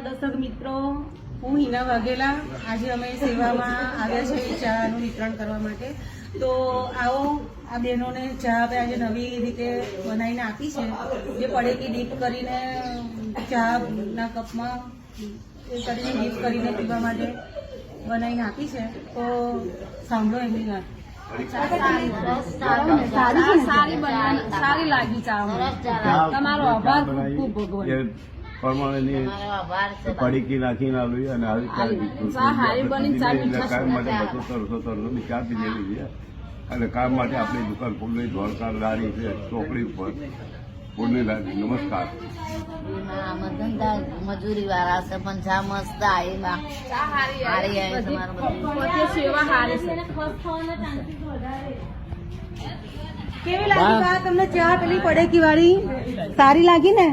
દર્શક મિત્રો, હું હિના વાઘેલા. આજે અમે સેવામાં આવ્યા છે ચાનું વિતરણ કરવા માટે. તો આવો, આ બહેનોને ચા આપણે આજે નવી રીતે બનાવીને આપી છે, જે પડેકી ડીપ કરીને ચાના કપમાં એ કરીને ડીપ કરીને પીવા માટે બનાવીને આપી છે. તો સાંભળો એમની વાત. સારી લાગી ચા. તમારો આભાર ખૂબ ખૂબ ભગવાન. પરમાણુની પડીકી નાખીને આવી અને આવી ચા માટે 200-300 ચા પીધેલી છે. અને કામ માટે આપણી દુકાન ફૂલની ધોળકાર લારી છે, ચોકડી ઉપર ફૂલની લારી. નમસ્કાર. મજૂરી વાળા છે પણ ચા મસ્ત કેવી લાગી તમને ચા? પેલી પડેકી વાળી સારી લાગી ને?